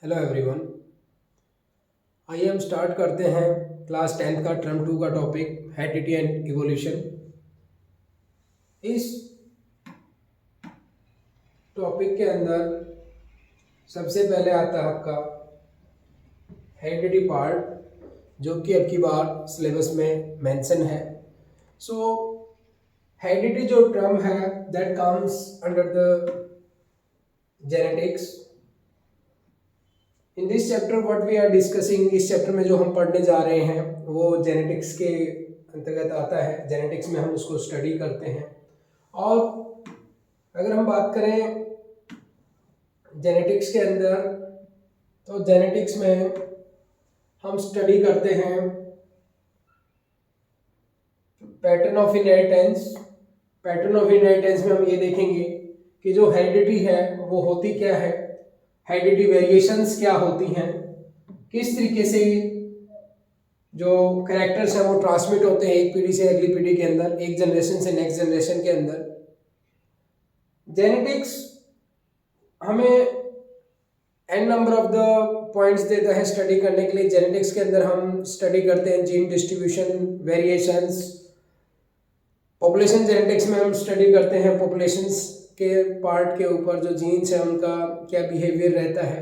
Hello everyone. आइए हम start करते हैं क्लास 10 का टर्म 2 का टॉपिक हेरिडिटी एंड इवोल्यूशन। इस टॉपिक के अंदर सबसे पहले आता है आपका हेरिडिटी पार्ट, जो कि अब की बार सिलेबस में मेंशन है। सो हेरिडिटी जो टर्म है that comes under the genetics. In this chapter what we are discussing, इस चैप्टर में जो हम पढ़ने जा रहे हैं वो जेनेटिक्स के अंतर्गत आता है। जेनेटिक्स में हम उसको स्टडी करते हैं। और अगर हम बात करें जेनेटिक्स के अंदर, तो जेनेटिक्स में हम स्टडी करते हैं pattern of inheritance. Pattern of inheritance में हम ये देखेंगे कि जो हेरिडिटी है वो होती क्या है, हेरिडिटी वेरिएशंस क्या होती हैं, किस तरीके से जो कैरेक्टर्स हैं वो ट्रांसमिट होते हैं एक पीढ़ी से अगली पीढ़ी के अंदर, एक जनरेशन से नेक्स्ट जनरेशन के अंदर। जेनेटिक्स हमें n number of the points देता है स्टडी करने के लिए। जेनेटिक्स के अंदर हम स्टडी करते हैं gene distribution, variations. Population genetics में हम स्टडी करते हैं पॉपुलेशंस के पार्ट के ऊपर, जो जीन्स है उनका क्या बिहेवियर रहता है।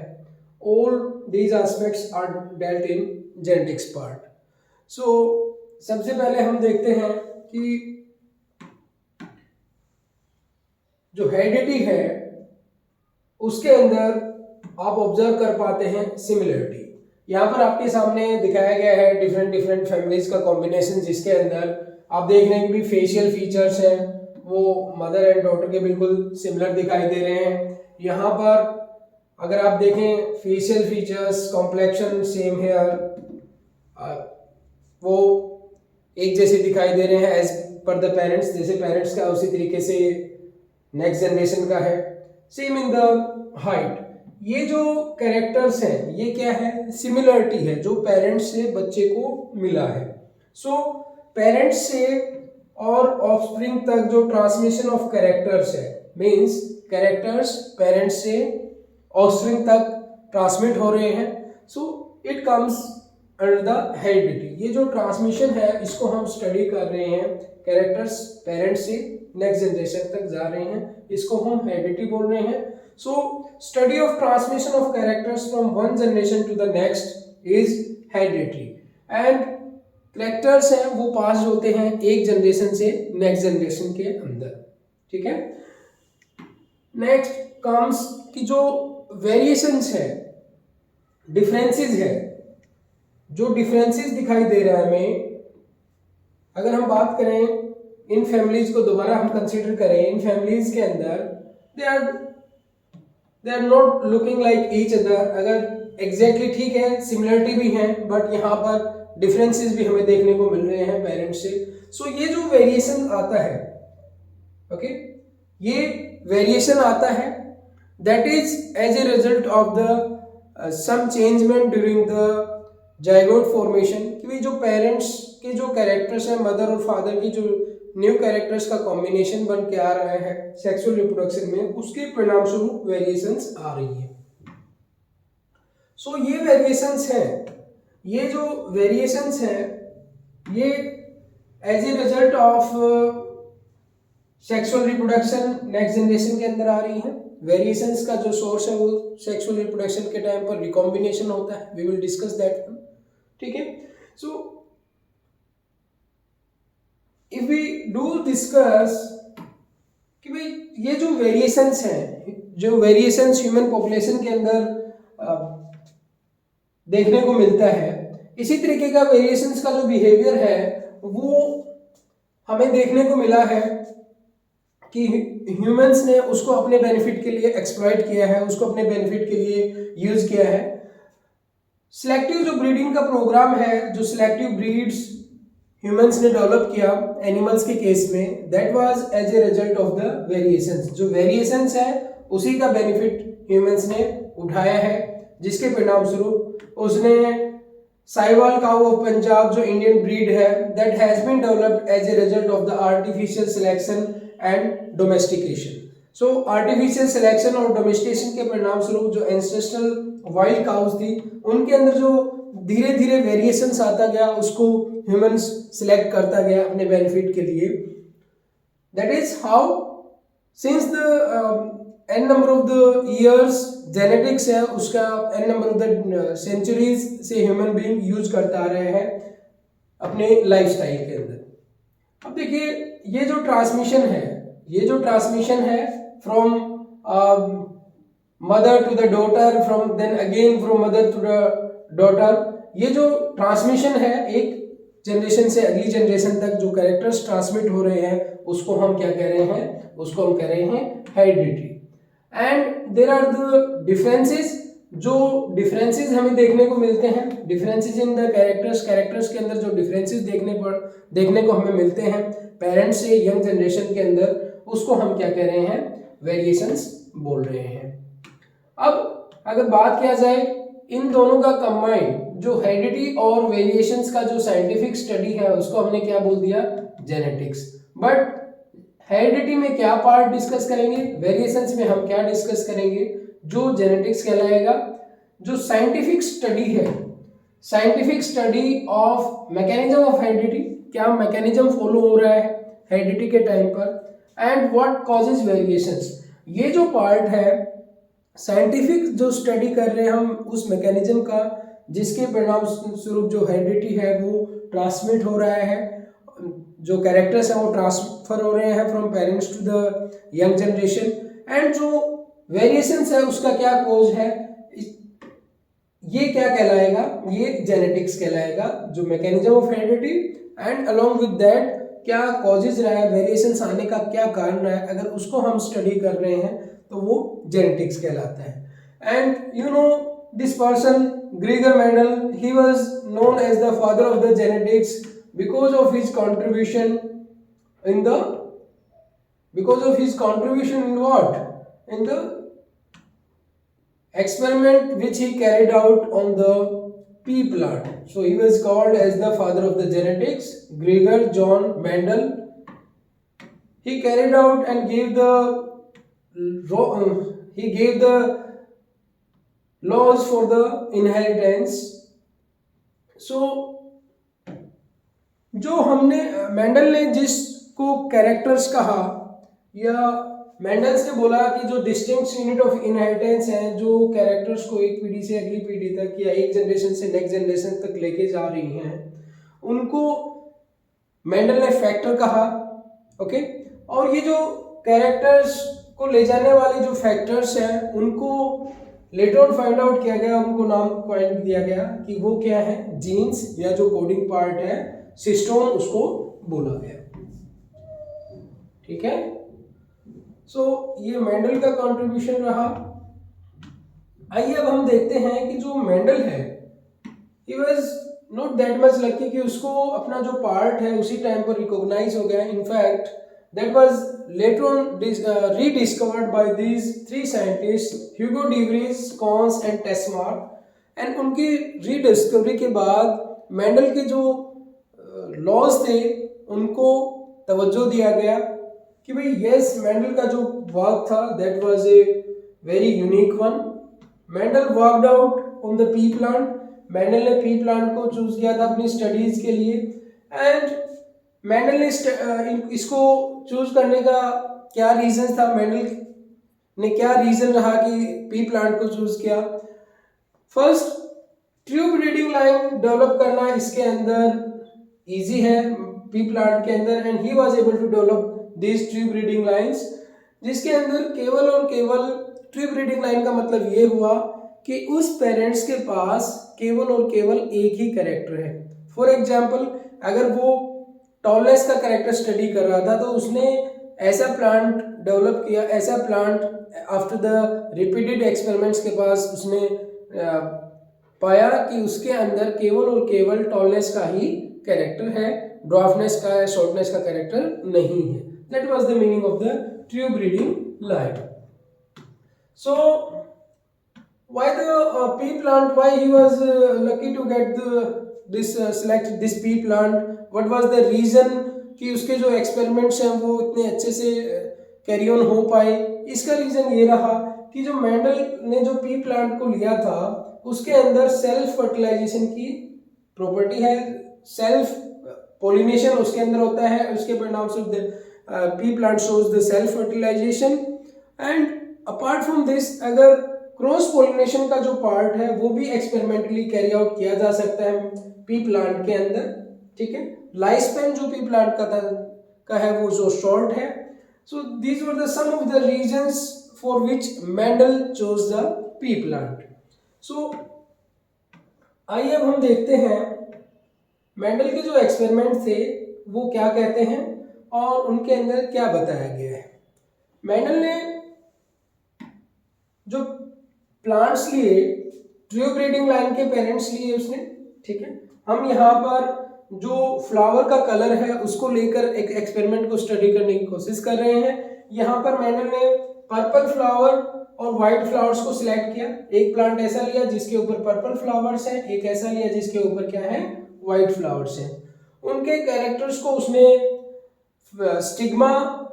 All these aspects are dealt in genetics part. So सबसे पहले हम देखते हैं कि जो हेरिडिटी है उसके अंदर आप ऑब्जर्व कर पाते हैं सिमिलरिटी। यहाँ पर आपके सामने दिखाया गया है डिफरेंट डिफरेंट फैमिलीज का कॉम्बिनेशन, जिसके अंदर आप देख रहे हैं कि फेशियल फीचर्स हैं वो मदर एंड डॉटर के बिल्कुल सिमिलर दिखाई दे रहे हैं। यहाँ पर अगर आप देखें facial features, complexion, same here, वो एक जैसे दिखाई दे रहे हैं एज पर द पेरेंट्स। जैसे पेरेंट्स का उसी तरीके से नेक्स्ट जनरेशन का है। Same in the height. ये जो कैरेक्टर्स हैं ये क्या है, सिमिलरिटी है जो पेरेंट्स से बच्चे को मिला है। सो पेरेंट्स से और ऑफस्प्रिंग तक जो ट्रांसमिशन ऑफ कैरेक्टर्स है, मींस कैरेक्टर्स पेरेंट्स से ऑफस्प्रिंग तक ट्रांसमिट हो रहे हैं। So it comes under the heredity. ये जो ट्रांसमिशन है इसको हम स्टडी कर रहे हैं, कैरेक्टर्स पेरेंट्स से नेक्स्ट जनरेशन तक जा रहे हैं, इसको हम हेरिडिटी बोल रहे हैं। So study of transmission of characters from one generation to the next is heredity. And characters हैं वो पास होते हैं एक जनरेशन से नेक्स्ट जनरेशन के अंदर। ठीक है। नेक्स्ट कम्स कि जो वेरिएशंस है, डिफरेंसेस है, जो डिफरेंसेस दिखाई दे रहा है हमें, अगर हम बात करें इन फैमिलीज को दोबारा हम कंसीडर करें, इन फैमिलीज के अंदर they are not looking like each other. अगर एग्जैक्टली ठीक है, सिमिलरिटी भी है, बट यहाँ पर डिफरेंसेस भी हमें देखने को मिल रहे हैं पेरेंट्स से। सो ये जो वेरिएशन आता है, ओके, ये वेरिएशन आता है that is as a result of the some changement during the zygote formation. कि जो पेरेंट्स के जो कैरेक्टर्स हैं, मदर और फादर की जो न्यू कैरेक्टर्स का कॉम्बिनेशन बन के आ रहा है सेक्सुअल रिप्रोडक्शन में, उसके परिणाम स्वरूप वेरिएशंस आ रही है। सो ये वेरिएशंस हैं, ये जो वेरिएशंस हैं ये as a result of sexual reproduction next generation के अंदर आ रही है। वेरिएशंस का जो सोर्स है वो सेक्सुअल रिप्रोडक्शन के टाइम पर रिकॉम्बिनेशन होता है। We will discuss that. ठीक है। So if we do discuss कि भाई ये जो वेरिएशंस हैं, जो वेरिएशंस ह्यूमन पॉपुलेशन के अंदर देखने को मिलता है, इसी तरीके का वेरिएशंस का जो बिहेवियर है वो हमें देखने को मिला है कि ह्यूमंस ने उसको अपने बेनिफिट के लिए एक्सप्लॉइट किया है, उसको अपने बेनिफिट के लिए यूज किया है। सिलेक्टिव जो ब्रीडिंग का प्रोग्राम है, जो सिलेक्टिव ब्रीड्स ह्यूमंस ने डेवलप किया एनिमल्स के केस में, that was as a result of the variations. जो वेरिएशंस है उसी का बेनिफिट ह्यूमंस ने उठाया है, जिसके परिणाम स्वरूप उसने साहिवाल काऊ ऑफ पंजाब जो इंडियन ब्रीड है that has been developed as a result of the artificial selection and domestication. So artificial selection और डोमेस्टिकेशन के परिणाम स्वरूप जो एंसेस्ट्रल वाइल्ड काउस थी उनके अंदर जो धीरे धीरे वेरिएशंस आता गया, उसको ह्यूमंस सिलेक्ट करता गया अपने बेनिफिट के लिए. That is how since the n number of the years genetics है उसका n number of the centuries से ह्यूमन बीइंग यूज करता आ रहे हैं अपने लाइफस्टाइल के अंदर. अब देखिए ये जो ट्रांसमिशन है from mother to the daughter, from then again from mother to the daughter, ये जो ट्रांसमिशन है एक जनरेशन से अगली जनरेशन तक जो कैरेक्टर्स ट्रांसमिट हो रहे हैं उसको हम क्या कह रहे हैं, उसको हम कह रहे हैं heredity. And there are the differences, जो डिफरेंसेस हमें देखने को मिलते हैं, डिफरेंसेस इन द कैरेक्टर्स के अंदर जो डिफरेंसेस देखने को हमें मिलते हैं पेरेंट्स से यंग जनरेशन के अंदर, उसको हम क्या कह रहे हैं, वेरिएशंस बोल रहे हैं. अब अगर बात किया जाए इन दोनों का कंबाइंड जो हेरिडिटी और वेरिएशंस का जो साइंटिफिक स्टडी है उसको हमने क्या बोल दिया, जेनेटिक्स. बट हेरिडिटी में क्या पार्ट डिस्कस करेंगे, वेरिएशंस में हम क्या डिस्कस करेंगे, जो जेनेटिक्स कहलाएगा. जो साइंटिफिक स्टडी है, scientific study of mechanism of heredity, क्या मैकेनिज्म फॉलो हो रहा है हेरिडिटी के टाइम पर, एंड व्हाट कॉजेज वेरिएशंस, ये जो पार्ट है साइंटिफिक जो स्टडी कर रहे हैं हम उस मैकेनिज्म का जिसके परिणाम स्वरूप जो हेरिडिटी है वो ट्रांसमिट हो रहा है, जो कैरेक्टर्स हैं वो ट्रांसफर हो रहे हैं from parents to the young generation. And जो वेरिएशंस है उसका क्या कोज है, ये क्या कहलाएगा, ये जेनेटिक्स कहलाएगा. जो mechanism of heredity and along with that क्या कॉजेज रहा है, वेरिएशंस आने का क्या कारण रहा है, अगर उसको हम स्टडी कर रहे हैं तो वो जेनेटिक्स कहलाता है. And you know this person Gregor Mendel, he was known as the father of the genetics because of his contribution in what, in the experiment which he carried out on the pea plant. So he was called as the father of the genetics, Gregor John Mendel. He carried out and gave the laws for the inheritance. So जो हमने Mendel ने जिसको characters कहा या Mendel's ने बोला कि जो डिस्टिंक्ट यूनिट ऑफ इनहेरिटेंस हैं, जो कैरेक्टर्स को एक पीढ़ी से अगली पीढ़ी तक या एक जनरेशन से नेक्स्ट जनरेशन तक लेके जा रही हैं, उनको मेंडल ने फैक्टर कहा. ओके. और ये जो कैरेक्टर्स को ले जाने वाले जो फैक्टर्स हैं उनको लेटर ऑन फाइंड आउट किया गया, उनको नाम पॉइंट दिया गया कि वो क्या है, जीन्स या जो कोडिंग पार्ट है सिस्टोन उसको बोला गया. ठीक है. सो ये मेंडल का कंट्रीब्यूशन रहा. आइए अब हम देखते हैं कि जो मेंडल है he was not that much lucky कि उसको अपना जो पार्ट है उसी टाइम पर रिकॉग्नाइज हो गया. In fact that was later on rediscovered by these three scientists, Hugo de Vries, Correns and Tschermak. And उनकी रीडिस्कवरी के बाद मेंडल के जो लॉज थे उनको तवज्जो दिया गया कि भाई यस, मेंडल का जो वर्क था that was a very unique one. Mendel worked out on the pea plant. Mendel ने पी प्लांट को चूज किया था अपनी स्टडीज के लिए. एंड मेंडल ने इसको चूज करने का क्या रीजन था, मेंडल ने क्या रीजन रहा कि पी प्लांट को चूज किया. First, true breeding line develop करना इसके अंदर इजी है पी प्लांट के अंदर. And he was able to develop this true breeding lines, जिसके अंदर केवल और केवल ट्यूब ब्रीडिंग लाइन का मतलब ये हुआ कि उस पेरेंट्स के पास केवल और केवल एक ही कैरेक्टर है. फॉर एग्जाम्पल, अगर वो टॉलनेस का कैरेक्टर स्टडी कर रहा था तो उसने ऐसा प्लांट डेवलप किया, ऐसा plant after the repeated experiments के पास उसने पाया कि उसके अंदर केवल और केवल टॉलनेस का ही कैरेक्टर है, ड्वार्फनेस का या शॉर्टनेस का कैरेक्टर नहीं है. That was the meaning of the true breeding line. So why the pea plant, why he was lucky to get select this pea plant, what was the reason कि उसके जो experiments हैं वो इतने अच्छे से कैरी ऑन हो पाए। इसका रीजन ये रहा कि जो मेंडल ने जो पी प्लांट को लिया था उसके अंदर सेल्फ फर्टिलाइजेशन की प्रॉपर्टी है, सेल्फ पोलिनेशन उसके अंदर होता है, उसके परिणाम से pea plant shows the self fertilization. And apart from this अगर क्रॉस पोलिनेशन का जो पार्ट है वो भी एक्सपेरिमेंटली कैरी आउट किया जा सकता है पी प्लांट के अंदर, ठीक है। लाइफ स्पैन जो पी प्लांट का है वो जो शॉर्ट है। So these were the some of the reasons for which Mendel chose the pea plant. So आइए अब हम देखते हैं मेंडल के जो एक्सपेरिमेंट थे वो क्या कहते हैं और उनके अंदर क्या बताया गया है। मेंडल ने जो प्लांट्स लिए ट्रू ब्रीडिंग लाइन के पेरेंट्स लिए उसने, ठीक है। हम यहाँ पर जो फ्लावर का कलर है उसको लेकर एक एक्सपेरिमेंट को स्टडी करने की कोशिश कर रहे हैं। यहाँ पर मेंडल ने पर्पल फ्लावर और व्हाइट फ्लावर्स को सिलेक्ट किया। एक प्लांट ऐसा लिया जिसके ऊपर पर्पल फ्लावर्स है, एक ऐसा लिया जिसके ऊपर क्या है व्हाइट फ्लावर्स है। उनके कैरेक्टर्स को उसने stigma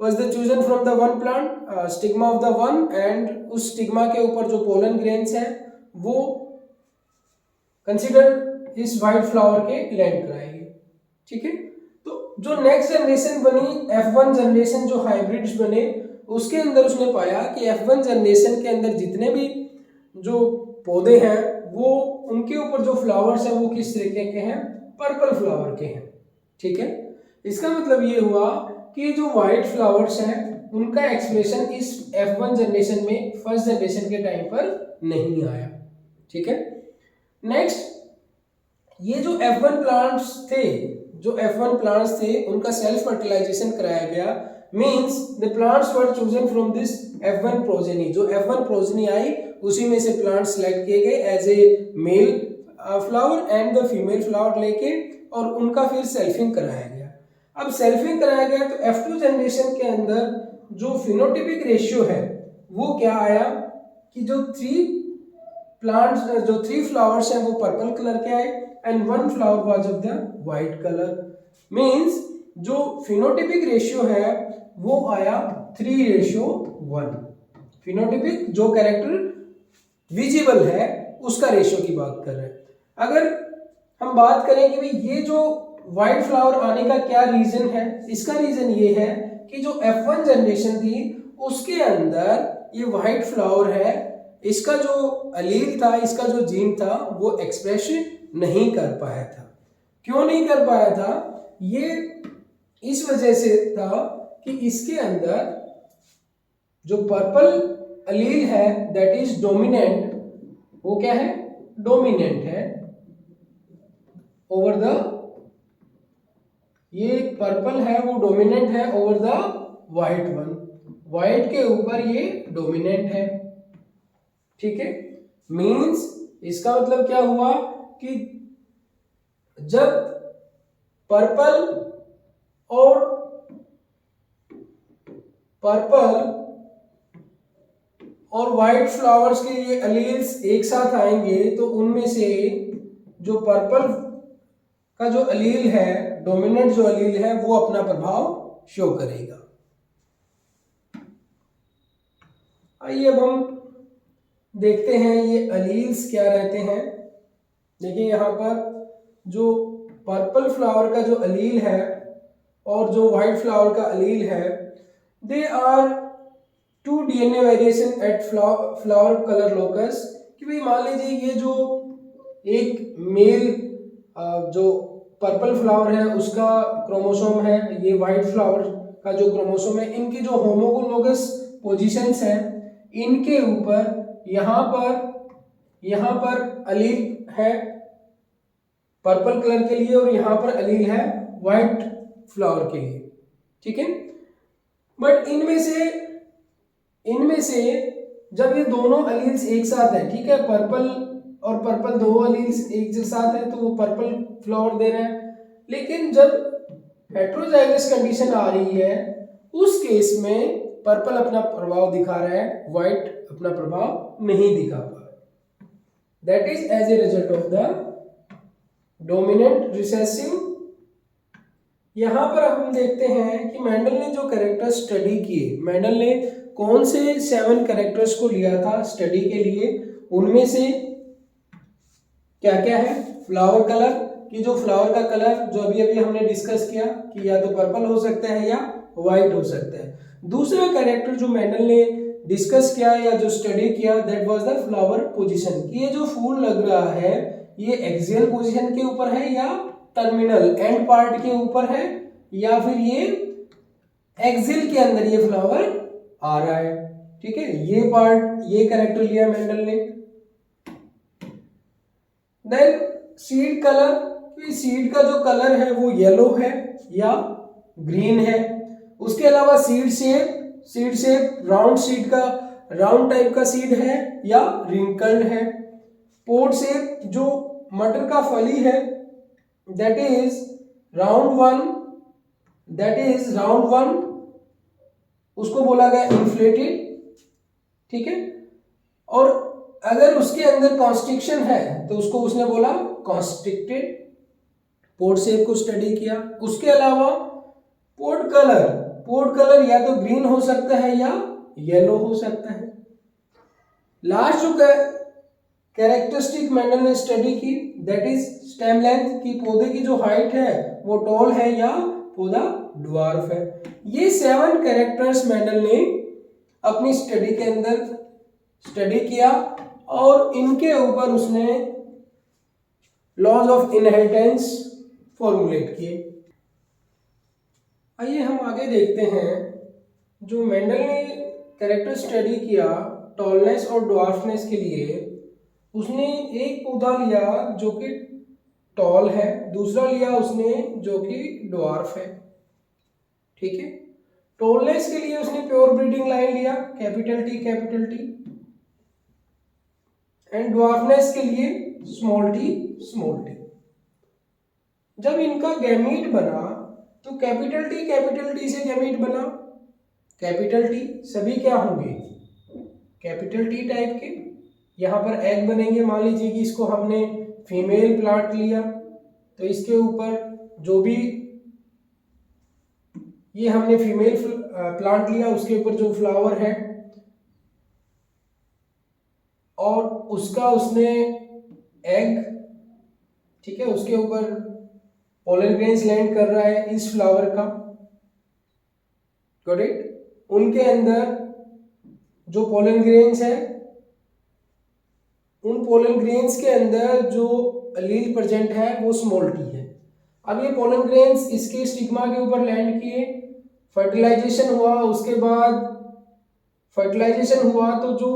was the chosen from the one plant, stigma of the one, and उस स्टिग्मा के ऊपर जो पोलन ग्रेन्स हैं वो कंसिडर इस वाइट फ्लावर के लैंड कराएंगे, ठीक है। तो जो नेक्स्ट जनरेशन बनी F1 जनरेशन, जो हाइब्रिड्स बने, उसके अंदर उसने पाया कि F1 जनरेशन के अंदर जितने भी जो पौधे हैं वो उनके ऊपर जो फ्लावर्स हैं वो किस तरीके के हैं, पर्पल फ्लावर के हैं, ठीक है। इसका मतलब ये हुआ कि जो व्हाइट फ्लावर्स हैं उनका एक्सप्रेशन इस F1 जनरेशन में फर्स्ट जनरेशन के टाइम पर नहीं आया, ठीक है। नेक्स्ट, ये जो F1 प्लांट्स थे उनका सेल्फ फर्टिलाइजेशन कराया गया, means the plants were chosen from this F1 progeny. जो F1 प्रोजेनी आई उसी में से प्लांट्स सेलेक्ट किए गए as a male flower and the female flower लेके, और उनका फिर सेल्फिंग कराया गया। अब सेल्फिंग कराया गया तो F2 जनरेशन के अंदर जो फिनोटिपिक रेशियो है वो क्या आया कि जो थ्री फ्लावर्स हैं वो पर्पल कलर के आए and one flower was of the white colour. Means जो फिनोटिपिक रेशियो है वो आया 3:1। फिनोटिपिक जो कैरेक्टर विजिबल है उसका रेशियो की बात कर रहे हैं। अगर हम बात करें कि भाई ये जो व्हाइट फ्लावर आने का क्या रीजन है, इसका रीजन ये है कि जो F1 जनरेशन थी उसके अंदर ये व्हाइट फ्लावर है, इसका जो अलील था, इसका जो जीन था वो एक्सप्रेस नहीं कर पाया था। क्यों नहीं कर पाया था? ये इस वजह से था कि इसके अंदर जो पर्पल अलील है दैट इज डोमिनेंट, वो क्या है, डोमिनेंट है ओवर द, ये पर्पल है वो डोमिनेंट है over the white one, white के ऊपर ये डोमिनेंट है, ठीक है। मींस इसका मतलब क्या हुआ कि जब पर्पल और व्हाइट फ्लावर्स के ये अलील्स एक साथ आएंगे तो उनमें से जो पर्पल का जो अलील है, डोमिनेंट जो अलील है, वो अपना प्रभाव शो करेगा। आइए अब हम देखते हैं ये अलील्स क्या रहते हैं। देखिए यहाँ पर जो पर्पल फ्लावर का जो अलील है और जो व्हाइट फ्लावर का अलील है, they are 2 DNA variation at flower colour locus. कि भाई मान लीजिए ये जो एक मेल जो पर्पल फ्लावर है उसका क्रोमोसोम है, ये व्हाइट फ्लावर का जो क्रोमोसोम है, इनकी जो होमोलोगस पोजीशंस हैं, इनके ऊपर यहाँ पर अलील है पर्पल कलर के लिए और यहाँ पर अलील है व्हाइट फ्लावर के लिए, ठीक है। बट इनमें से जब ये दोनों अलील्स एक साथ है, ठीक है, पर्पल और पर्पल दो अलील्स एक साथ है तो वो पर्पल फ्लावर दे रहे हैं, लेकिन जब हेटेरोजाइगस कंडीशन आ रही है उस केस में पर्पल अपना प्रभाव दिखा रहा है, व्हाइट अपना प्रभाव नहीं दिखा पा रहा। That is as a result of the dominant recessive यहाँ पर हम देखते हैं कि मेंडल ने जो कैरेक्टर स्टडी किए, मेंडल ने कौन से 7 कैरेक्टर्स को लिया था स्टडी के लिए, उनमें से क्या क्या है, फ्लावर कलर, कि जो फ्लावर का कलर जो अभी अभी हमने डिस्कस किया कि या तो पर्पल हो सकता है या व्हाइट हो सकता है। दूसरा कैरेक्टर जो मेंडल ने डिस्कस किया या जो स्टडी किया, that was the flower position, कि ये जो फूल लग रहा है ये एक्सियल पोजीशन के ऊपर है या टर्मिनल एंड पार्ट के ऊपर है, या फिर ये एक्सियल के अंदर ये फ्लावर आ रहा है। ठीक है, ये पार्ट, ये कैरेक्टर लिया मेंडल ने। देन सीड कलर, सीड का जो कलर है वो येलो है या ग्रीन है। उसके अलावा सीड शेप राउंड सीड का, राउंड टाइप का सीड है या रिंकल्ड है। पोड शेप, जो मटर का फली है, दैट इज राउंड वन, उसको बोला गया इन्फ्लेटेड। ठीक है, और अगर उसके अंदर कॉन्स्ट्रिक्शन है तो उसको उसने बोला कॉन्स्ट्रिक्टेड। पोड शेप को स्टडी किया। उसके अलावा पोड कलर या तो ग्रीन हो सकता है या येलो हो सकता है। लास्ट जो कैरेक्टरिस्टिक मेंडल ने स्टडी की, दैट इज स्टेम लेंथ, की पौधे की जो हाइट है वो टॉल है या पौधा ड्वार्फ है। ये 7 कैरेक्टर्स मेंडल ने अपनी स्टडी के अंदर स्टडी किया और इनके ऊपर उसने लॉज ऑफ इनहेरिटेंस फॉर्मुलेट किए। आइए हम आगे देखते हैं, जो मेंडल ने कैरेक्टर स्टडी किया टॉलनेस और ड्वार्फनेस के लिए, उसने एक पौधा लिया जो कि टॉल है, दूसरा लिया उसने जो कि ड्वार्फ है। ठीक है, टॉलनेस के लिए उसने प्योर ब्रीडिंग लाइन लिया कैपिटल टी, एंड ड्वार्फनेस के लिए स्मॉल टी। जब इनका गैमीट बना तो कैपिटल टी से गैमीट बना, कैपिटल टी सभी क्या होंगे, कैपिटल टी टाइप के। यहाँ पर एग बनेंगे, मान लीजिए कि इसको हमने फीमेल प्लांट लिया तो इसके ऊपर जो भी, ये हमने फीमेल प्लांट लिया, उसके ऊपर जो फ्लावर है और उसका उसने एग, ठीक है, उसके ऊपर पोलन ग्रेन्स लैंड कर रहा है इस फ्लावर का, गॉट इट। उनके अंदर जो पोलन ग्रेन्स है, उन पोलन ग्रेन्स के अंदर जो अलील प्रेजेंट है वो स्मॉल टी है। अब ये पोलन ग्रेन्स इसके स्टिग्मा के ऊपर लैंड किए, फर्टिलाइजेशन हुआ, उसके बाद फर्टिलाइजेशन हुआ तो जो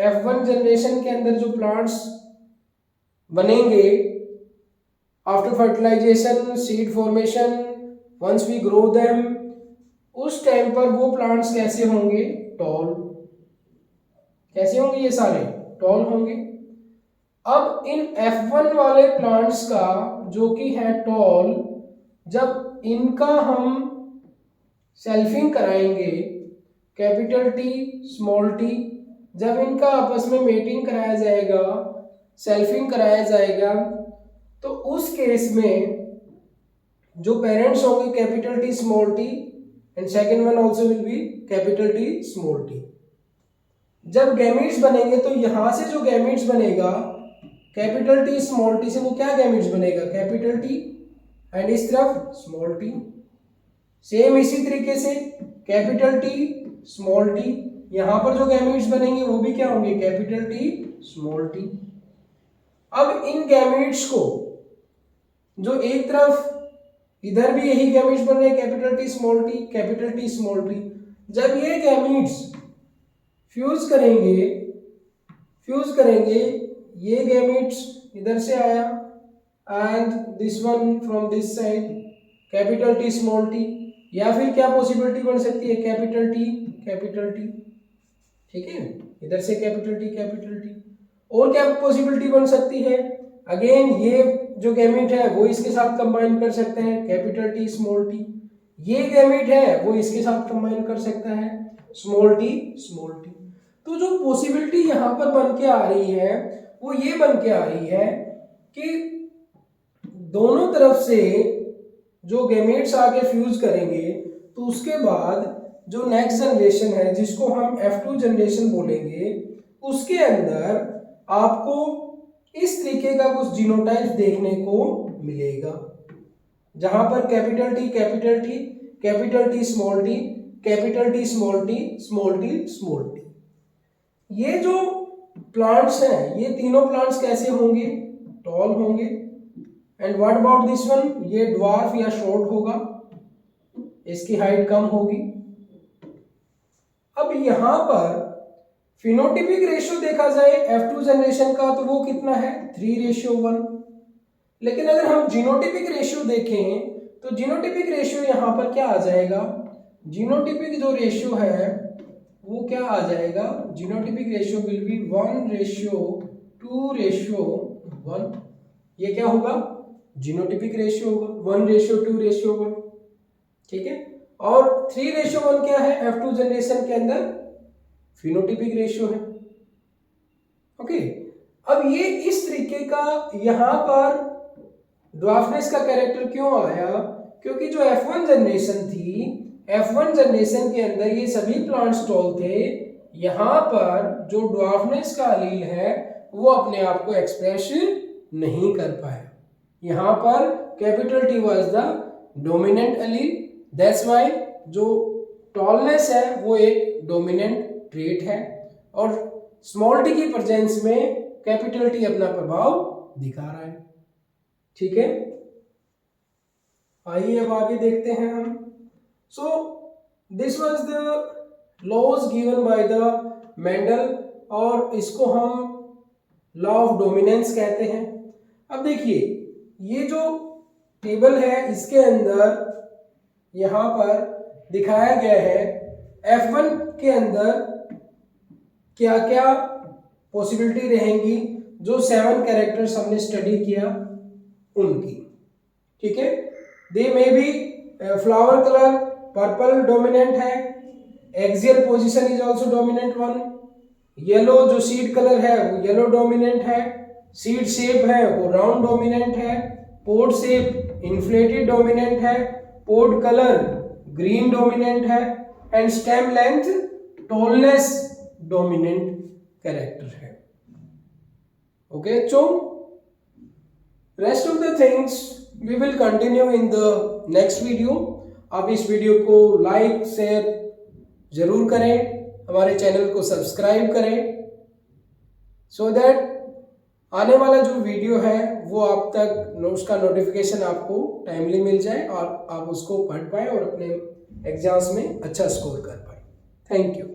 F1 जनरेशन के अंदर जो प्लांट्स बनेंगे after fertilization, seed formation, once we grow them, उस टाइम पर वो प्लांट्स कैसे होंगे, टॉल। कैसे होंगे, ये सारे टॉल होंगे। अब इन F1 वाले प्लांट्स का जो कि है टॉल, जब इनका हम सेल्फिंग कराएंगे कैपिटल टी स्मॉल टी, जब इनका आपस में मेटिंग कराया जाएगा, सेल्फिंग कराया जाएगा, तो उस केस में जो पेरेंट्स होंगे capital T small T and second one also will be capital T small T. जब गैमीट्स बनेंगे तो यहां से जो गैमीट्स बनेगा कैपिटल टी स्मॉल टी से, वो क्या गैमीट्स बनेगा, कैपिटल टी, एंड इस तरफ स्मॉल टी। सेम इसी तरीके से कैपिटल टी स्मॉल टी, यहां पर जो गैमीट्स बनेंगे वो भी क्या होंगे, कैपिटल टी स्मॉल टी। अब इन गैमीट्स को जो एक तरफ इधर भी यही गैमीट्स बन रहे हैं capital T small T, capital T small T, जब ये गैमीट्स फ्यूज करेंगे, ये गैमीट्स इधर से आया and this one from this side, capital T small T, या फिर क्या पॉसिबिलिटी बन सकती है, कैपिटल टी, ठीक है, इधर से कैपिटल टी। और क्या पॉसिबिलिटी बन सकती है, अगेन ये जो गैमीट है वो इसके साथ कंबाइन कर सकते हैं, कैपिटल टी स्मॉल टी। ये गैमीट है वो इसके साथ कंबाइन कर सकता है, स्मॉल टी। तो जो पॉसिबिलिटी यहाँ पर बन के आ रही है वो ये बन के आ रही है कि दोनों तरफ से जो गैमेट्स आगे फ्यूज करेंगे तो उसके बाद जो नेक्स्ट जनरेशन है जिसको हम F2 जनरेशन बोलेंगे, उसके अंदर आपको इस तरीके का कुछ जीनोटाइप देखने को मिलेगा, जहां पर capital T capital T, capital T small T, capital T small T, small T small T. ये जो प्लांट्स हैं ये तीनों प्लांट्स कैसे होंगे? टॉल होंगे। And what about this one? ये ड्वार्फ या शॉर्ट होगा, इसकी हाइट कम होगी। अब यहां पर फिनोटिपिक रेशियो देखा जाए F2 जनरेशन का तो वो कितना है? 3:1। लेकिन अगर हम जीनोटिपिक रेशियो देखें तो जीनोटिपिक रेशियो यहां पर क्या आ जाएगा? जीनोटिपिक जो रेशियो है वो क्या आ जाएगा? Genotypic ratio will be 1:2:1। ये क्या होगा? जीनोटिपिक रेशियो होगा 1:2:1। ठीक है। और 3:1 क्या है? F2 जनरेशन के अंदर फिनोटिपिक रेशियो है। ओके। अब ये इस तरीके का यहां पर ड्वार्फनेस का कैरेक्टर क्यों आया? क्योंकि जो F1 जनरेशन थी, F1 जनरेशन के अंदर ये सभी प्लांट्स टॉल थे। यहां पर जो ड्वार्फनेस का अलील है वो अपने आप को एक्सप्रेस नहीं कर पाया। यहां पर capital T was the dominant Aleel, that's why जो टॉलनेस है वो एक डोमिनेंट ट्रेट है और स्मॉल टी की प्रेजेंस में कैपिटल टी अपना प्रभाव दिखा रहा है। ठीक है, आइए अब आगे देखते हैं हम। So this was the laws given by the Mendel और इसको हम लॉ ऑफ डोमिनेंस कहते हैं। अब देखिए ये जो टेबल है इसके अंदर यहां पर दिखाया गया है F1 के अंदर क्या क्या पॉसिबिलिटी रहेंगी, जो 7 कैरेक्टर्स हमने स्टडी किया उनकी। ठीक है, they may be flower colour purple dominant है, axial position is also dominant one, yellow जो सीड कलर है वो येलो डोमिनेंट है, सीड शेप है वो राउंड डोमिनेंट है, पोड शेप इन्फ्लेटेड डोमिनेंट है, पोड कलर ग्रीन डोमिनेंट है and stem length tallness dominant character है। ओके बच्चों, rest of the things we will continue in the next video. आप इस वीडियो को लाइक शेयर जरूर करें, हमारे चैनल को सब्सक्राइब करें सो दैट आने वाला जो वीडियो है वो आप तक उसका नोटिफिकेशन आपको टाइमली मिल जाए और आप उसको पढ़ पाए और अपने एग्जाम्स में अच्छा स्कोर कर पाए। Thank you.